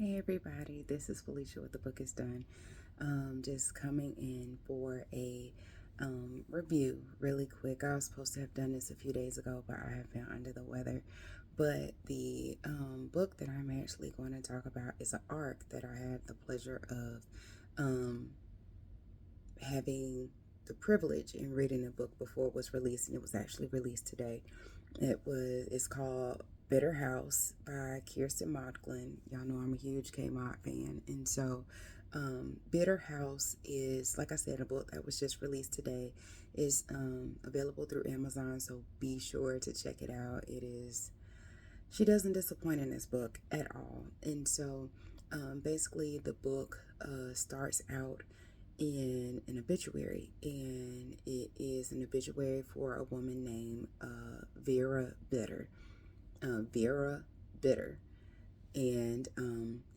Hey everybody, this is Felicia with The Book is Done. Just coming in for a review really quick. I was supposed to have done this a few days ago, but I have been under the weather. But the book that I'm actually going to talk about is an arc that I had the pleasure of having the privilege in reading the book before it was released, and it was actually released today. It's called Bitter House by Kiersten Modglin. Y'all know I'm a huge K-Mod fan, and so Bitter House is, like I said, a book that was just released today. Is available through Amazon, so be sure to check it out. She doesn't disappoint in this book at all, and so basically the book starts out in an obituary, and it is an obituary for a woman named Vera Bitter. Vera Bitter, and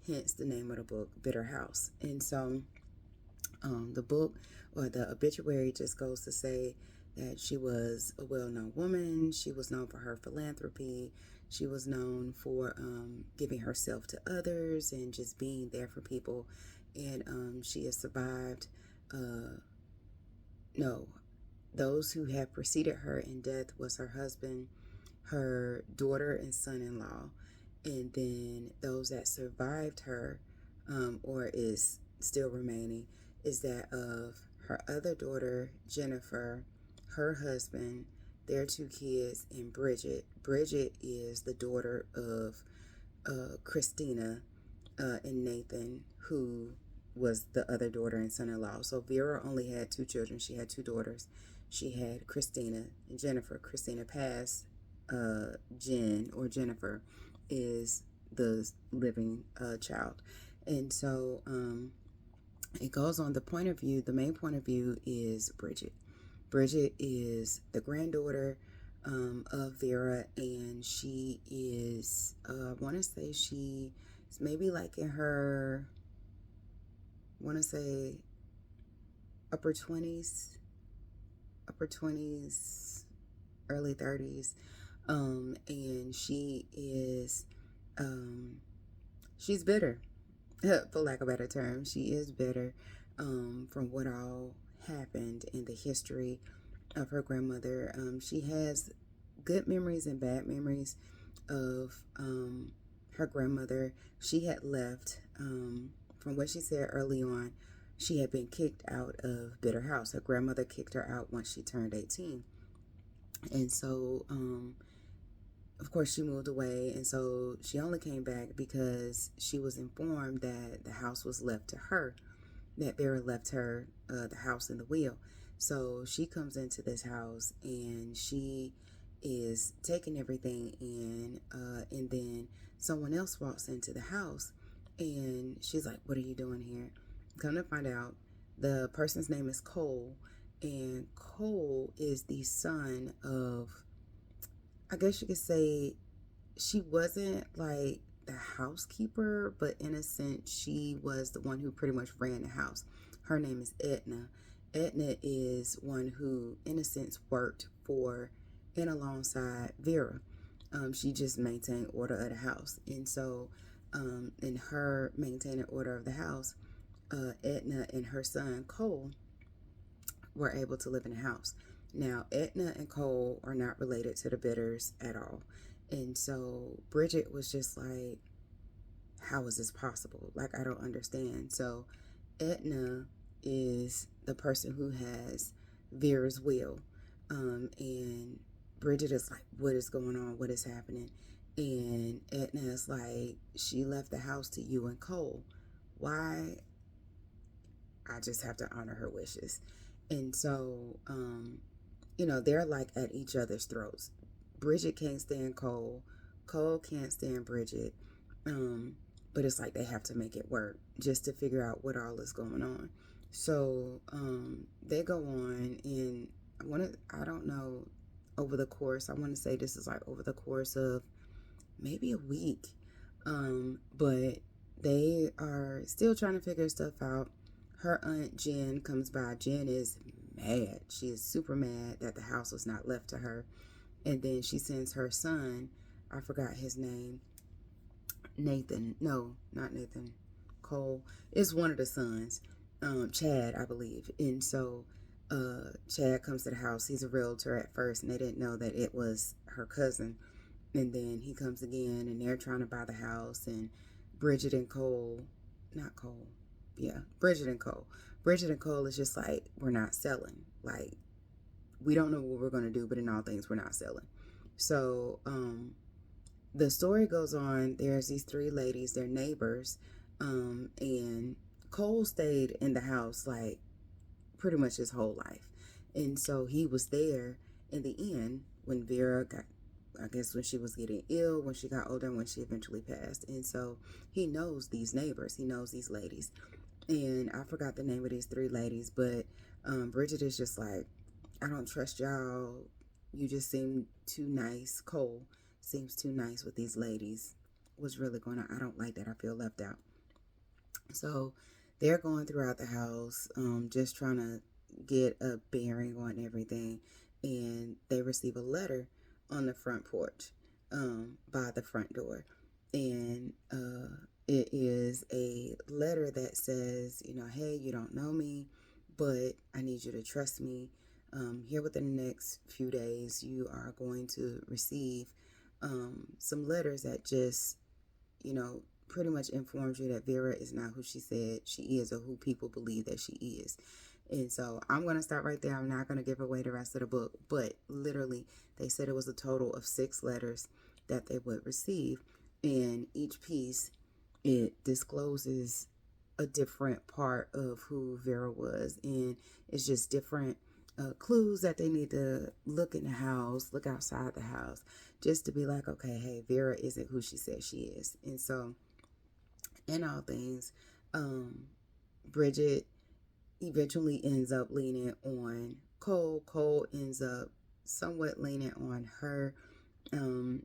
hence the name of the book, Bitter House. And so the book or the obituary just goes to say that she was a well-known woman. She was known for her philanthropy. She was known for giving herself to others and just being there for people. And she has survived. No, those who have preceded her in death was her husband, her daughter and son-in-law, and then those that survived her, or is still remaining, is that of her other daughter Jennifer, her husband, their two kids, and Bridget. Bridget is the daughter of Christina and Nathan, who was the other daughter and son-in-law. So Vera only had two children. She had two daughters. She had Christina and Jennifer. Christina passed. Jen or Jennifer is the living child. And so it goes on. The main point of view is Bridget. Bridget is the granddaughter of Vera, and she is, I want to say she's maybe like in her, I want to say upper 20s, early 30s. And she is, she's bitter, for lack of a better term. She is bitter from what all happened in the history of her grandmother. She has good memories and bad memories of her grandmother. She had left, from what she said early on, she had been kicked out of Bitter House. Her grandmother kicked her out once she turned 18. And so, of course, she moved away. And so she only came back because she was informed that the house was left to her, that Vera left her the house and the wheel. So she comes into this house and she is taking everything in, and then someone else walks into the house and she's like, "What are you doing here?" Come to find out, the person's name is Cole, and Cole is the son of, I guess you could say, she wasn't like the housekeeper, but in a sense, she was the one who pretty much ran the house. Her name is Edna. Edna is one who, in a sense, worked for and alongside Vera. She just maintained order of the house. And so, in her maintaining order of the house, Edna and her son, Cole, were able to live in the house. Now, Edna and Cole are not related to the Bitters at all. And so Bridget was just like, how is this possible? Like, I don't understand. So Edna is the person who has Vera's will. And Bridget is like, what is going on? What is happening? And Edna is like, she left the house to you and Cole. Why? I just have to honor her wishes. And so, they're like at each other's throats. Bridget can't stand Cole. Cole can't stand Bridget. But it's like they have to make it work just to figure out what all is going on. So they go on, and I don't know, over the course, I want to say this is like over the course of maybe a week. But they are still trying to figure stuff out. Her aunt Jen comes by. Jen is mad. She is super mad that the house was not left to her. And then she sends her son, I forgot his name, Nathan. No, not Nathan. Cole is one of the sons. Chad, I believe. And so Chad comes to the house. He's a realtor at first, and they didn't know that it was her cousin. And then he comes again, and they're trying to buy the house. And Bridget and Cole, not Cole, yeah, Bridget and Cole. Bridget and Cole is just like, we're not selling. Like, we don't know what we're going to do, but in all things, we're not selling. So, the story goes on. There's these three ladies, they're neighbors, and Cole stayed in the house like pretty much his whole life. And so he was there in the end when Vera got, I guess, when she was getting ill, when she got older, and when she eventually passed. And so he knows these neighbors, he knows these ladies. And I forgot the name of these three ladies, but Bridget is just like, I don't trust y'all. You just seem too nice. Cole seems too nice with these ladies. What's really going on? I don't like that. I feel left out. So they're going throughout the house, just trying to get a bearing on everything. And they receive a letter on the front porch, by the front door. And it is a letter that says, hey, you don't know me, but I need you to trust me. Here within the next few days, you are going to receive some letters that just, pretty much informs you that Vera is not who she said she is or who people believe that she is. And so I'm going to stop right there. I'm not going to give away the rest of the book, but literally they said it was a total of 6 letters that they would receive. And each piece, it discloses a different part of who Vera was. And it's just different clues that they need to look in the house, look outside the house, just to be like, okay, hey, Vera isn't who she says she is. And so in all things, Bridget eventually ends up leaning on Cole. Cole ends up somewhat leaning on her. And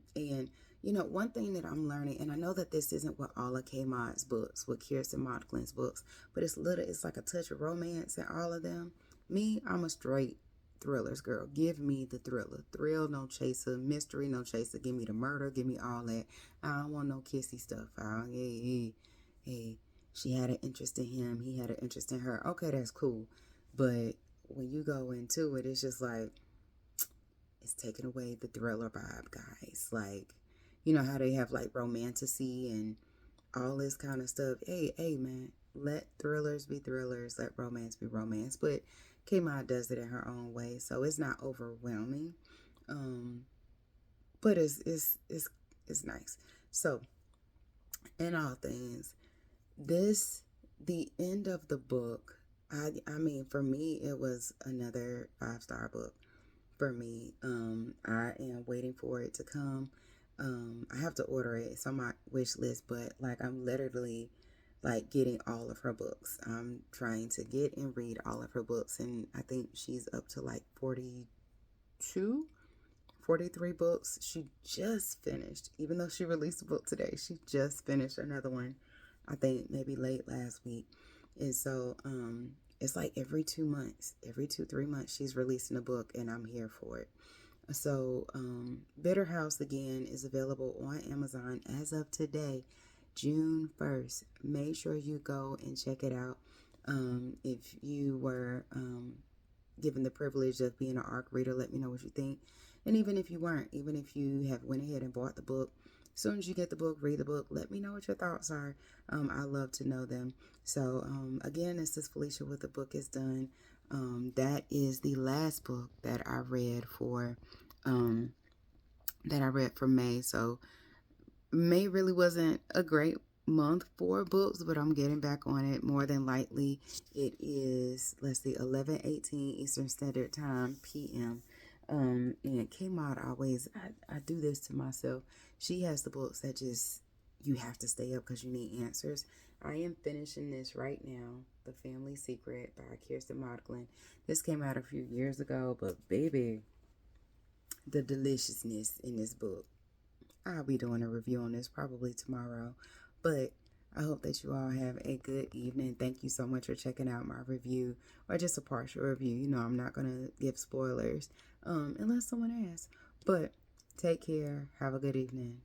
one thing that I'm learning, and I know that this isn't what all of K Mod's books, with Kiersten Modglin's books, but it's like a touch of romance in all of them. Me, I'm a straight thrillers girl. Give me the thriller. Thrill, no chaser. Mystery, no chaser. Give me the murder. Give me all that. I don't want no kissy stuff. Hey, she had an interest in him. He had an interest in her. Okay, that's cool. But when you go into it, it's just like, it's taking away the thriller vibe, guys. Like, you know how they have like romantasy and all this kind of stuff. Hey, man, let thrillers be thrillers. Let romance be romance. But K-Mod does it in her own way, so it's not overwhelming. But it's nice. So, in all things, the end of the book, I mean, for me, it was another 5-star book. For me, I am waiting for it to come. I have to order it. It's on my wish list, but like, I'm literally like getting all of her books. I'm trying to get and read all of her books, and I think she's up to like 42, 43 books. She just finished, even though she released a book today, she just finished another one, I think maybe late last week. And so it's like every 2 months, every 2-3 months, she's releasing a book, and I'm here for it. So Bitter House, again, is available on Amazon as of today, June 1st. Make sure you go and check it out. If you were given the privilege of being an ARC reader, let me know what you think. And even if you weren't, even if you have went ahead and bought the book, as soon as you get the book, read the book, let me know what your thoughts are. I love to know them. So again, this is Felicia with The Book Is Done. That is the last book that I read for May. So May really wasn't a great month for books, but I'm getting back on it more than likely. It is, let's see, 11:18 Eastern Standard Time p.m. And K-Mod always, I do this to myself. She has the books that just, you have to stay up because you need answers. I am finishing this right now, The Family Secret by Kiersten Modglin. This came out a few years ago, but baby, the deliciousness in this book. I'll be doing a review on this probably tomorrow, but I hope that you all have a good evening. Thank you so much for checking out my review, or just a partial review. You know, I'm not going to give spoilers unless someone asks, but take care. Have a good evening.